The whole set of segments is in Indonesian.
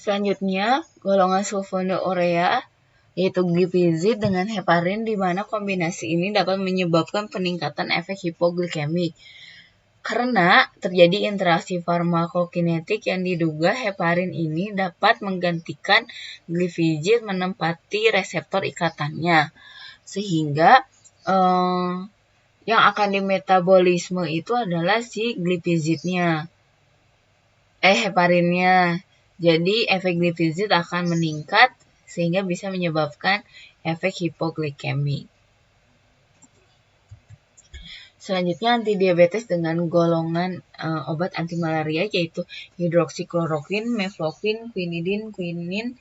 Selanjutnya, golongan sulfonylurea yaitu glipizid dengan heparin, di mana kombinasi ini dapat menyebabkan peningkatan efek hipoglikemik. Karena terjadi interaksi farmakokinetik yang diduga heparin ini dapat menggantikan glipizid menempati reseptor ikatannya, sehingga yang akan dimetabolisme itu adalah si glipizidnya, heparinnya. Jadi efek glipizid akan meningkat sehingga bisa menyebabkan efek hipoglikemik. Selanjutnya antidiabetes dengan golongan obat anti malaria yaitu hidroksikloroquin, mefloquine, quinidin, quinin,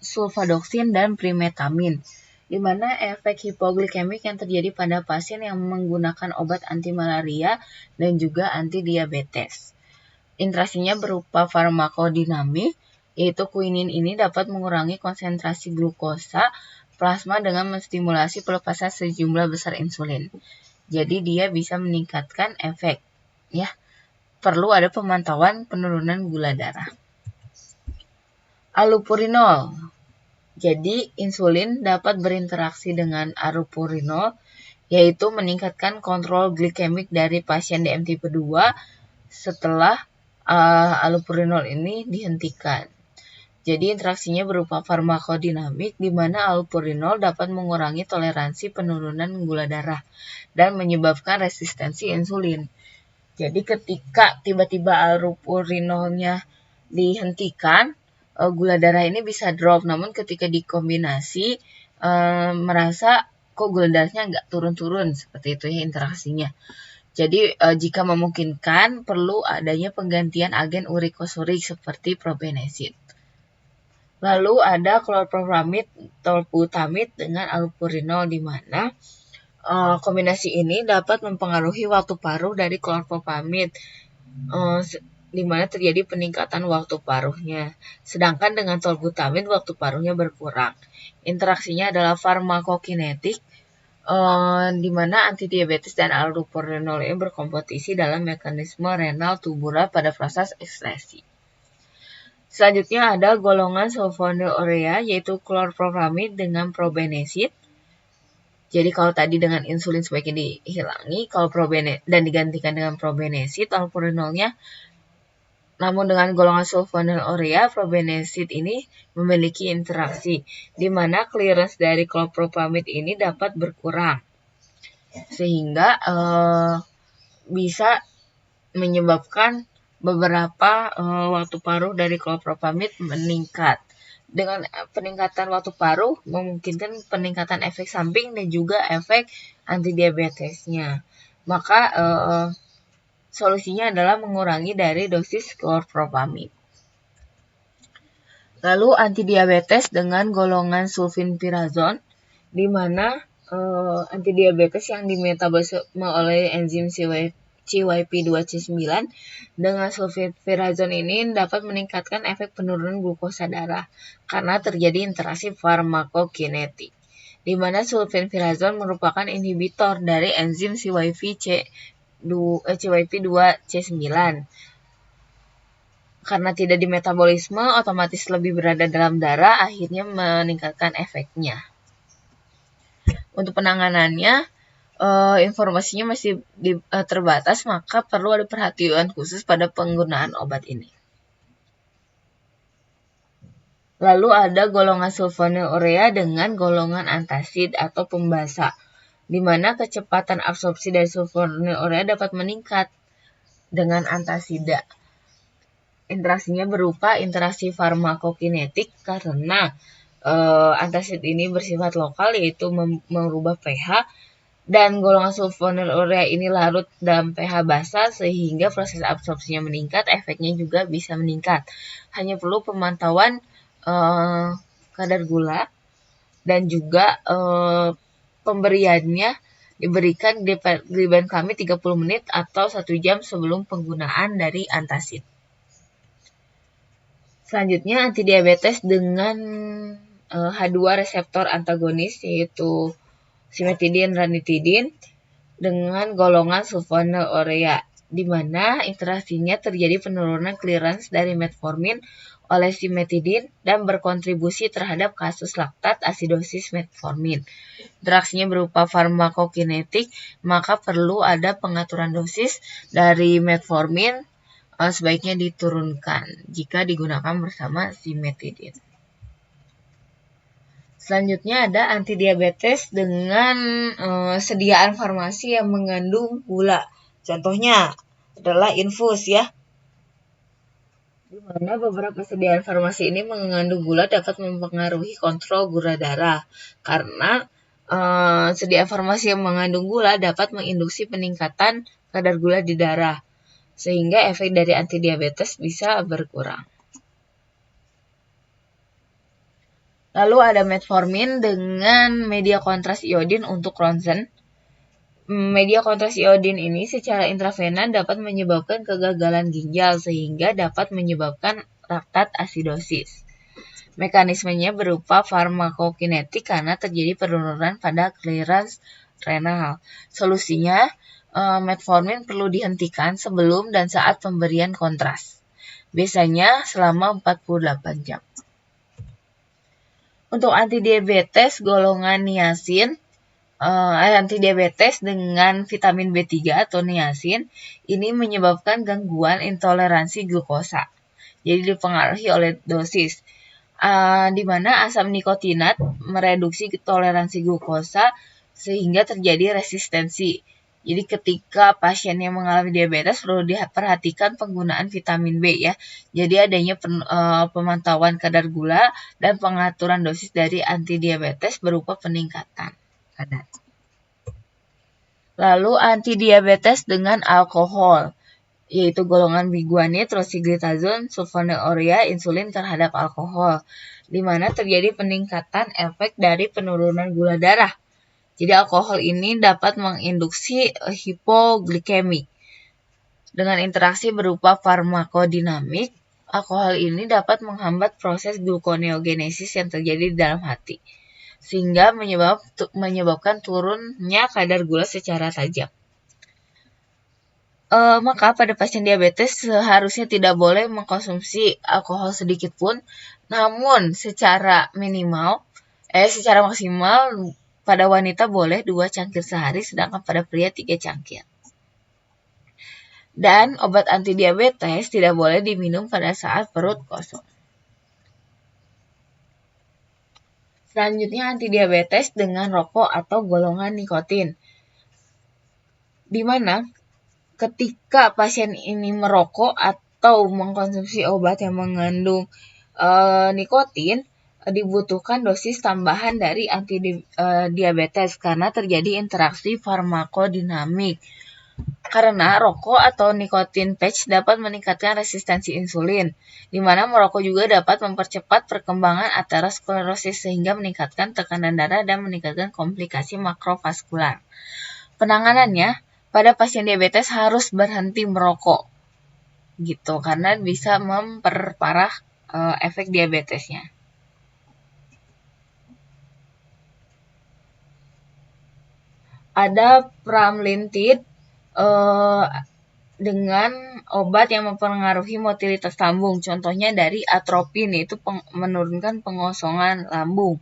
sulfadoxin, dan primetamin, di mana efek hipoglikemik yang terjadi pada pasien yang menggunakan obat anti malaria dan juga antidiabetes. Interaksinya berupa farmakodinamik, yaitu quinin ini dapat mengurangi konsentrasi glukosa plasma dengan menstimulasi pelepasan sejumlah besar insulin. Jadi dia bisa meningkatkan efek, ya. Perlu ada pemantauan penurunan gula darah. Allopurinol. Jadi insulin dapat berinteraksi dengan allopurinol, yaitu meningkatkan kontrol glikemik dari pasien DM tipe 2 setelah allopurinol ini dihentikan. Jadi interaksinya berupa farmakodinamik, di mana allopurinol dapat mengurangi toleransi penurunan gula darah dan menyebabkan resistensi insulin. Jadi ketika tiba-tiba allopurinolnya dihentikan, gula darah ini bisa drop. Namun ketika dikombinasi, merasa kok gula darahnya nggak turun-turun, seperti itu ya interaksinya. Jadi jika memungkinkan perlu adanya penggantian agen urikosurik seperti probenecid. Lalu ada klorpropamid, tolbutamid dengan allopurinol, di mana kombinasi ini dapat mempengaruhi waktu paruh dari klorpropamid, di mana terjadi peningkatan waktu paruhnya. Sedangkan dengan tolbutamid waktu paruhnya berkurang. Interaksinya adalah farmakokinetik, di mana antidiabetes dan allopurinol ini berkompetisi dalam mekanisme renal tubular pada proses ekskresi. Selanjutnya ada golongan sulfonylurea yaitu klorpropamid dengan probenecid. Jadi kalau tadi dengan insulin sebaiknya dihilangi, kalau dan digantikan dengan probenecid allopurinolnya. Namun dengan golongan sulfonylurea, probenecid ini memiliki interaksi, di mana clearance dari klorpropamid ini dapat berkurang, sehingga bisa menyebabkan beberapa waktu paruh dari klorpropamid meningkat. Dengan peningkatan waktu paruh memungkinkan peningkatan efek samping dan juga efek antidiabetesnya. Maka solusinya adalah mengurangi dari dosis klorpropamid. Lalu antidiabetes dengan golongan sulfinpirazon, di mana antidiabetes yang dimetabolisme oleh enzim CYP2C9 dengan sulfinpirazon ini dapat meningkatkan efek penurunan glukosa darah karena terjadi interaksi farmakokinetik, di mana sulfinpirazon merupakan inhibitor dari enzim CYP2C9. Karena tidak dimetabolisme, otomatis lebih berada dalam darah, akhirnya meningkatkan efeknya. Untuk penanganannya, informasinya masih terbatas, maka perlu ada perhatian khusus pada penggunaan obat ini. Lalu ada golongan sulfonylurea dengan golongan antacid atau pembasa, di mana kecepatan absorpsi dari sulfonylurea dapat meningkat dengan antasida. Interaksinya berupa interaksi farmakokinetik karena antacid ini bersifat lokal, yaitu merubah pH, dan golongan sulfonylurea ini larut dalam pH basa sehingga proses absorpsinya meningkat, efeknya juga bisa meningkat. Hanya perlu pemantauan kadar gula dan juga pemberiannya diberikan glibenclamid 30 menit atau 1 jam sebelum penggunaan dari antacid. Selanjutnya antidiabetes dengan H2 reseptor antagonis yaitu simetidin, ranitidin dengan golongan sulfonylurea, di mana interaksinya terjadi penurunan clearance dari metformin oleh simetidin dan berkontribusi terhadap kasus laktat asidosis metformin. Interaksinya berupa farmakokinetik, maka perlu ada pengaturan dosis dari metformin sebaiknya diturunkan jika digunakan bersama simetidin. Selanjutnya ada antidiabetes dengan sediaan farmasi yang mengandung gula. Contohnya adalah infus ya. Di mana beberapa sediaan farmasi ini mengandung gula dapat mempengaruhi kontrol gula darah. Karena sediaan farmasi yang mengandung gula dapat menginduksi peningkatan kadar gula di darah. Sehingga efek dari antidiabetes bisa berkurang. Lalu ada metformin dengan media kontras iodin untuk ronsen. Media kontras iodin ini secara intravena dapat menyebabkan kegagalan ginjal sehingga dapat menyebabkan laktat asidosis. Mekanismenya berupa farmakokinetik karena terjadi penurunan pada clearance renal. Solusinya, metformin perlu dihentikan sebelum dan saat pemberian kontras. Biasanya selama 48 jam. Untuk antidiabetes golongan niacin, antidiabetes dengan vitamin B3 atau niacin, ini menyebabkan gangguan intoleransi glukosa. Jadi dipengaruhi oleh dosis. Di mana asam nikotinat mereduksi toleransi glukosa sehingga terjadi resistensi. Jadi ketika pasien yang mengalami diabetes perlu diperhatikan penggunaan vitamin B ya. Jadi adanya pemantauan kadar gula dan pengaturan dosis dari antidiabetes berupa peningkatan kadar. Lalu antidiabetes dengan alkohol, yaitu golongan biguanid, rosiglitazone, sulfonylurea, insulin terhadap alkohol, di mana terjadi peningkatan efek dari penurunan gula darah. Jadi alkohol ini dapat menginduksi hipoglikemik. Dengan interaksi berupa farmakodinamik, alkohol ini dapat menghambat proses gluconeogenesis yang terjadi di dalam hati, sehingga menyebabkan turunnya kadar gula secara tajam. Maka pada pasien diabetes seharusnya tidak boleh mengkonsumsi alkohol sedikit pun, namun secara maksimal pada wanita boleh 2 cangkir sehari, sedangkan pada pria 3 cangkir. Dan obat antidiabetes tidak boleh diminum pada saat perut kosong. Selanjutnya antidiabetes dengan rokok atau golongan nikotin. Di mana ketika pasien ini merokok atau mengkonsumsi obat yang mengandung nikotin, dibutuhkan dosis tambahan dari antidiabetes karena terjadi interaksi farmakodinamik. Karena rokok atau nikotin patch dapat meningkatkan resistensi insulin, di mana merokok juga dapat mempercepat perkembangan aterosklerosis sehingga meningkatkan tekanan darah dan meningkatkan komplikasi makrovaskular. Penanganannya, pada pasien diabetes harus berhenti merokok, gitu, karena bisa memperparah efek diabetesnya. Ada pramlintide dengan obat yang mempengaruhi motilitas lambung. Contohnya dari atropin, yaitu menurunkan pengosongan lambung.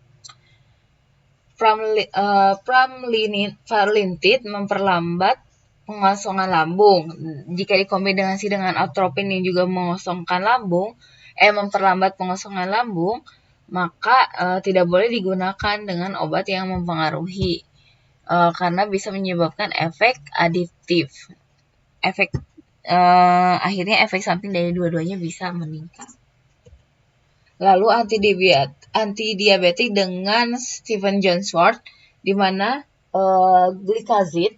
Pramlintide memperlambat pengosongan lambung. Jika dikombinasi dengan atropin yang juga memperlambat pengosongan lambung, maka tidak boleh digunakan dengan obat yang mempengaruhi. Karena bisa menyebabkan efek adiktif. Akhirnya efek samping dari dua-duanya bisa meningkat. Lalu antidiabetik dengan Stevens-Jones wort, di mana glikazid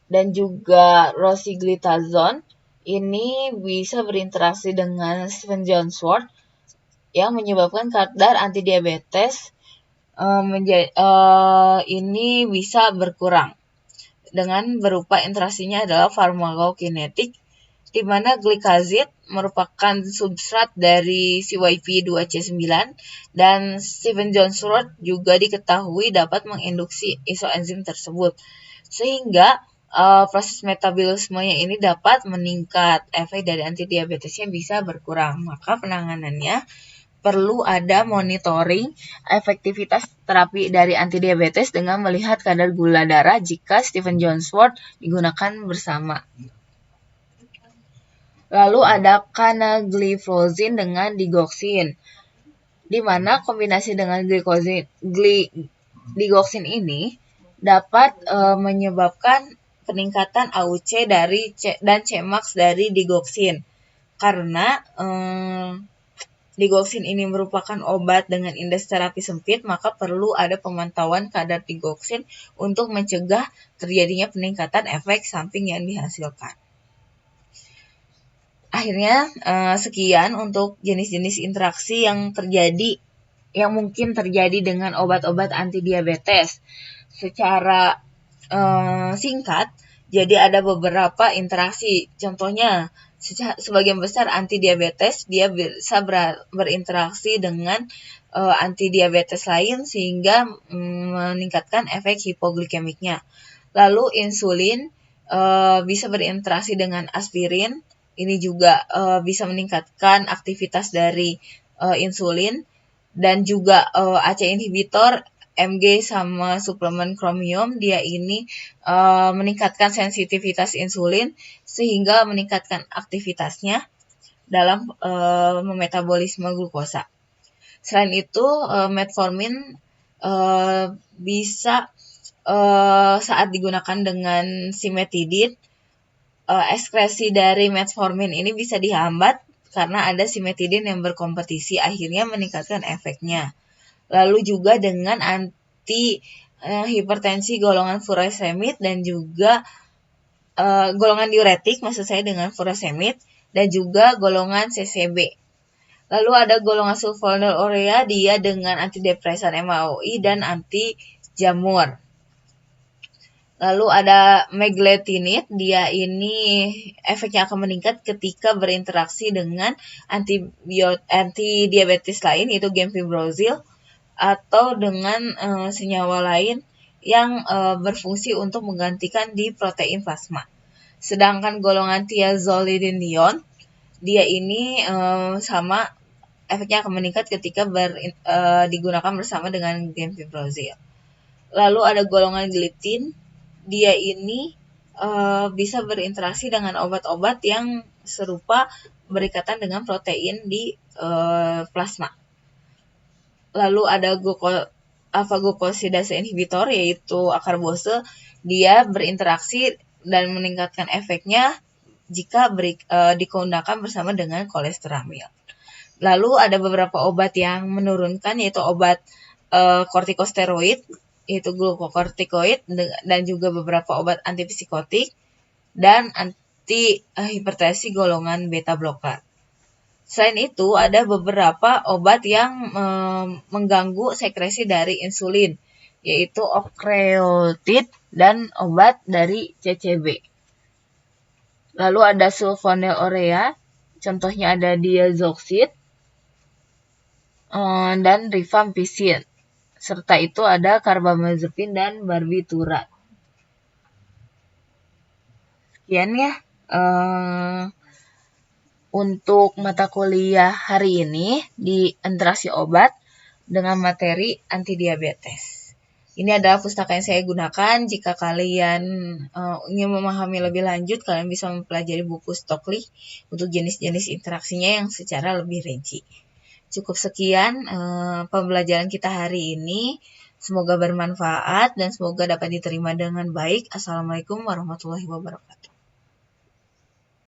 dan juga rosiglitazone ini bisa berinteraksi dengan Stevens-Jones wort yang menyebabkan kadar antidiabetes ini bisa berkurang dengan berupa interaksinya adalah farmakokinetik, di mana glikazid merupakan substrat dari CYP2C9 dan Stevens-Jones wort juga diketahui dapat menginduksi isoenzim tersebut, sehingga proses metabolismenya ini dapat meningkat, efek dari antidiabetesnya bisa berkurang. Maka penanganannya perlu ada monitoring efektivitas terapi dari antidiabetes dengan melihat kadar gula darah jika Stephen Jones Wort digunakan bersama. Lalu ada canagliflozin dengan digoxin, di mana kombinasi dengan digoxin ini dapat menyebabkan peningkatan AUC dan Cmax dari digoxin. Karena digoxin ini merupakan obat dengan indeks terapi sempit, maka perlu ada pemantauan kadar digoxin untuk mencegah terjadinya peningkatan efek samping yang dihasilkan. Akhirnya sekian untuk jenis-jenis interaksi yang mungkin terjadi dengan obat-obat antidiabetes. Secara singkat, jadi ada beberapa interaksi. Contohnya, sebagian besar antidiabetes dia bisa berinteraksi dengan antidiabetes lain sehingga meningkatkan efek hipoglikemiknya. Lalu insulin bisa berinteraksi dengan aspirin. Ini juga bisa meningkatkan aktivitas dari insulin, dan juga ACE inhibitor Mg sama suplemen kromium, dia ini meningkatkan sensitivitas insulin sehingga meningkatkan aktivitasnya dalam memetabolisme glukosa. Selain itu, metformin bisa saat digunakan dengan simetidin, ekskresi dari metformin ini bisa dihambat karena ada simetidin yang berkompetisi, akhirnya meningkatkan efeknya. Lalu juga dengan anti hipertensi golongan furosemid dan juga golongan diuretik, maksud saya dengan furosemid, dan juga golongan CCB. Lalu ada golongan sulfonylurea, dia dengan antidepresan MAOI dan anti jamur. Lalu ada megletinid, dia ini efeknya akan meningkat ketika berinteraksi dengan antidiabetes lain, yaitu gemfibrozil, atau dengan senyawa lain yang berfungsi untuk menggantikan di protein plasma. Sedangkan golongan thiazolidinedione, dia ini sama, efeknya akan meningkat ketika digunakan bersama dengan gemfibrozil. Lalu ada golongan gliptin, dia ini bisa berinteraksi dengan obat-obat yang serupa berikatan dengan protein di plasma. Lalu ada alpha-glucosidase inhibitor, yaitu akarbose, dia berinteraksi dan meningkatkan efeknya jika digunakan bersama dengan kolesteramil. Lalu ada beberapa obat yang menurunkan, yaitu obat kortikosteroid, yaitu glukokortikoid, dan juga beberapa obat antipsikotik dan antihipertensi golongan beta blocker. Selain itu, ada beberapa obat yang mengganggu sekresi dari insulin, yaitu octreotide dan obat dari CCB. Lalu ada sulfonylurea, contohnya ada diazoxid dan rifampicin. Serta itu ada carbamazepin dan barbiturat. Sekian ya untuk mata kuliah hari ini di interaksi obat dengan materi antidiabetes. Ini adalah pustaka yang saya gunakan. Jika kalian ingin memahami lebih lanjut, kalian bisa mempelajari buku Stokely untuk jenis-jenis interaksinya yang secara lebih rinci. Cukup sekian pembelajaran kita hari ini. Semoga bermanfaat dan semoga dapat diterima dengan baik. Assalamualaikum warahmatullahi wabarakatuh.